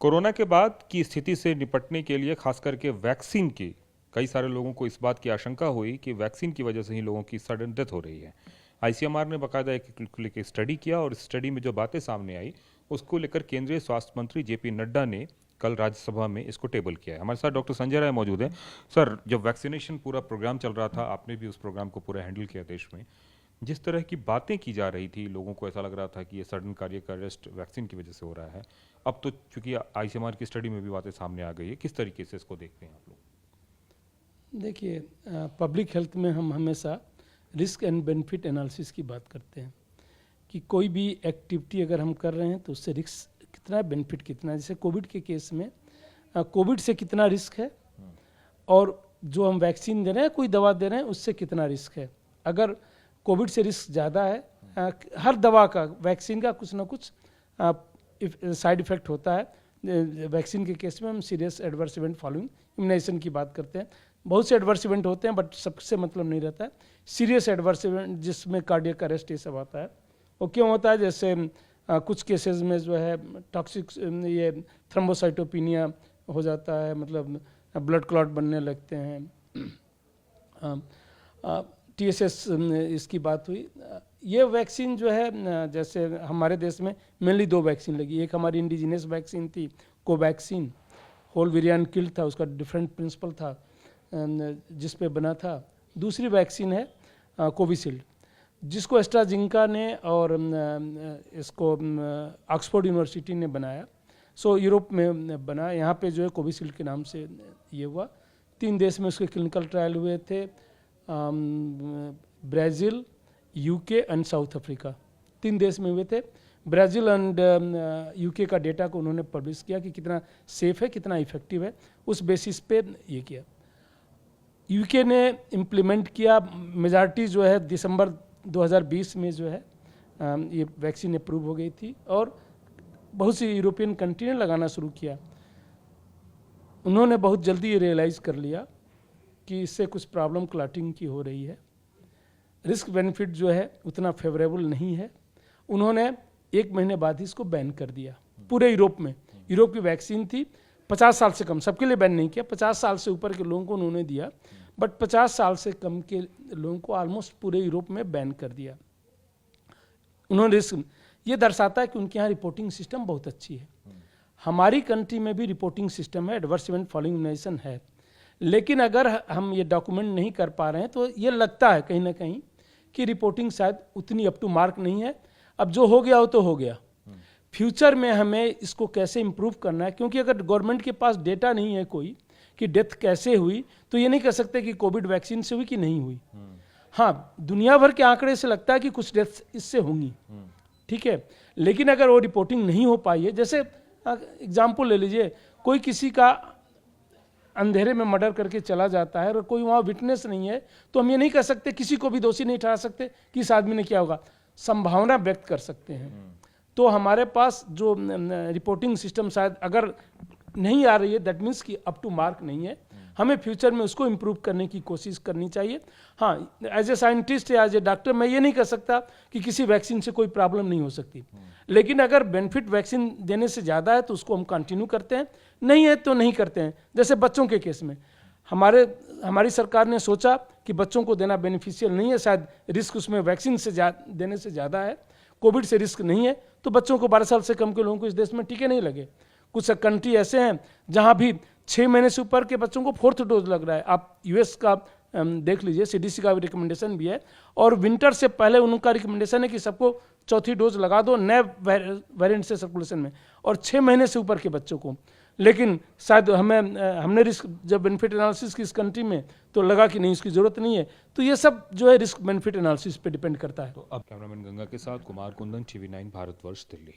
Corona के बाद की स्थिति से निपटने के लिए खास करके वैक्सीन की कई सारे लोगों को इस बात की आशंका हुई कि वैक्सीन की वजह से ही लोगों की सडन डेथ हो रही है। आईसीएमआर ने बाकायदा एक स्टडी किया और इस स्टडी में जो बातें सामने आई उसको लेकर केंद्रीय स्वास्थ्य मंत्री जेपी नड्डा ने कल राज्यसभा में इसको टेबल किया है। हमारे साथ डॉक्टर संजय राय मौजूद हैं। सर, जब वैक्सीनेशन पूरा प्रोग्राम चल रहा था, आपने भी उस प्रोग्राम को पूरा हैंडल किया देश में, जिस तरह की बातें की जा रही थी, लोगों को ऐसा लग रहा था कि ये सडन कार्डियक अरेस्ट वैक्सीन की वजह से हो रहा है। अब तो चूंकि आईसीएमआर की स्टडी में भी बातें सामने आ गई है, किस तरीके से इसको देखते हैं आप लोग? देखिए, पब्लिक हेल्थ में हम हमेशा रिस्क एंड बेनिफिट एनालिसिस की बात करते हैं कि कोई भी एक्टिविटी अगर हम कर रहे हैं तो उससे रिस्क कितना है, बेनिफिट कितना है। जैसे कोविड के केस में कोविड से कितना रिस्क है और जो हम वैक्सीन दे रहे हैं, कोई दवा दे रहे हैं, उससे कितना रिस्क है। अगर कोविड से रिस्क ज़्यादा है, हर दवा का, वैक्सीन का कुछ ना कुछ साइड इफ़ेक्ट होता है। वैक्सीन के केस में हम serious adverse event following immunization की बात करते हैं। बहुत से एडवर्स इवेंट होते हैं बट सबसे मतलब नहीं रहता है। सीरियस एडवर्स इवेंट जिसमें कार्डियक अरेस्ट ये सब आता है, वो क्यों होता है? जैसे कुछ केसेस में जो है टॉक्सिक ये थ्रोम्बोसाइटोपिनिया हो जाता है, मतलब ब्लड क्लॉट बनने लगते हैं। टीएसएस इसकी बात हुई। ये वैक्सीन जो है, जैसे हमारे देश में मेनली 2 वैक्सीन लगी। एक हमारी इंडिजिनियस वैक्सीन थी कोवैक्सीन, होल वेरिएंट किल्ड था, उसका डिफरेंट प्रिंसिपल था जिस पे बना था। दूसरी वैक्सीन है कोविशील्ड, जिसको एस्ट्राजेनेका ने और इसको ऑक्सफोर्ड यूनिवर्सिटी ने बनाया। सो यूरोप में बना, यहाँ पे जो है कोविशील्ड के नाम से ये हुआ। 3 देश में उसके क्लिनिकल ट्रायल हुए थे, Brazil, UK and south Africa. 3 देश में हुए थे। ब्राज़ील एंड यूके का डेटा को उन्होंने पब्लिश किया कि कितना सेफ है, कितना इफेक्टिव है। उस बेसिस पे ये किया। यूके ने इम्प्लीमेंट किया। मेजॉरिटी जो है दिसंबर 2020 में जो है ये वैक्सीन अप्रूव हो गई थी और बहुत सी यूरोपियन कंट्री ने लगाना शुरू किया। उन्होंने बहुत जल्दी ये रियलाइज़ कर लिया कि इससे कुछ प्रॉब्लम क्लॉटिंग की हो रही है, रिस्क बेनिफिट जो है उतना फेवरेबल नहीं है। उन्होंने 1 महीने बाद ही इसको बैन कर दिया पूरे यूरोप में। यूरोप की वैक्सीन थी, 50 साल से कम, सबके लिए बैन नहीं किया, 50 साल से ऊपर के लोगों को उन्होंने दिया, बट 50 साल से कम के लोगों को ऑलमोस्ट पूरे यूरोप में बैन कर दिया। उन्होंने रिस्क, ये दर्शाता है कि उनके यहाँ रिपोर्टिंग सिस्टम बहुत अच्छी है। हमारी कंट्री में भी रिपोर्टिंग सिस्टम है, एडवर्स इवेंट फॉलोइंग इम्यूनाइजेशन है, लेकिन अगर हम ये डॉक्यूमेंट नहीं कर पा रहे हैं तो ये लगता है कहीं ना कहीं कि रिपोर्टिंग शायद उतनी अप टू मार्क नहीं है। अब जो हो गया वो तो हो गया। फ्यूचर में हमें इसको कैसे इम्प्रूव करना है, क्योंकि अगर गवर्नमेंट के पास डेटा नहीं है कोई कि डेथ कैसे हुई, तो ये नहीं कह सकते कि कोविड वैक्सीन से हुई कि नहीं हुई। हाँ, दुनिया भर के आंकड़े से लगता है कि कुछ डेथ इससे होंगी, ठीक है, लेकिन अगर वो रिपोर्टिंग नहीं हो पाई है, जैसे एग्जाम्पल ले लीजिए, कोई किसी का अंधेरे में मर्डर करके चला जाता है और कोई वहाँ विटनेस नहीं है, तो हम ये नहीं कह सकते, किसी को भी दोषी नहीं ठहरा सकते कि इस आदमी ने क्या होगा, संभावना व्यक्त कर सकते हैं। तो हमारे पास जो रिपोर्टिंग सिस्टम शायद अगर नहीं आ रही है, दैट मीन्स कि अप टू मार्क नहीं है। हमें फ्यूचर में उसको इम्प्रूव करने की कोशिश करनी चाहिए। हाँ, एज ए साइंटिस्ट या एज ए डॉक्टर मैं ये नहीं कह सकता कि किसी वैक्सीन से कोई प्रॉब्लम नहीं हो सकती, लेकिन अगर बेनिफिट वैक्सीन देने से ज़्यादा है तो उसको हम कंटिन्यू करते हैं, नहीं है तो नहीं करते हैं। जैसे बच्चों के केस में हमारी सरकार ने सोचा कि बच्चों को देना बेनिफिशियल नहीं है, शायद रिस्क उसमें वैक्सीन से देने से ज़्यादा है, कोविड से रिस्क नहीं है, तो बच्चों को 12 साल से कम के लोगों को इस देश में टीके नहीं लगे। कुछ कंट्री ऐसे हैं जहाँ भी 6 महीने से ऊपर के बच्चों को 4th डोज लग रहा है। आप यूएस का देख लीजिए, सीडीसी का भी रिकमेंडेशन भी है, और विंटर से पहले उनका रिकमेंडेशन है कि सबको 4थी डोज लगा दो नए वेरिएंट से सर्कुलेशन में, और 6 महीने से ऊपर के बच्चों को। लेकिन शायद हमने रिस्क जब बेनिफिट एनालिसिस की इस कंट्री में, तो लगा कि नहीं, इसकी ज़रूरत नहीं है। तो ये सब जो है रिस्क बेनिफिट एनालिसिस पे डिपेंड करता है। तो अब कैमरामैन गंगा के साथ कुमार कुंदन, TV9 भारतवर्ष, दिल्ली।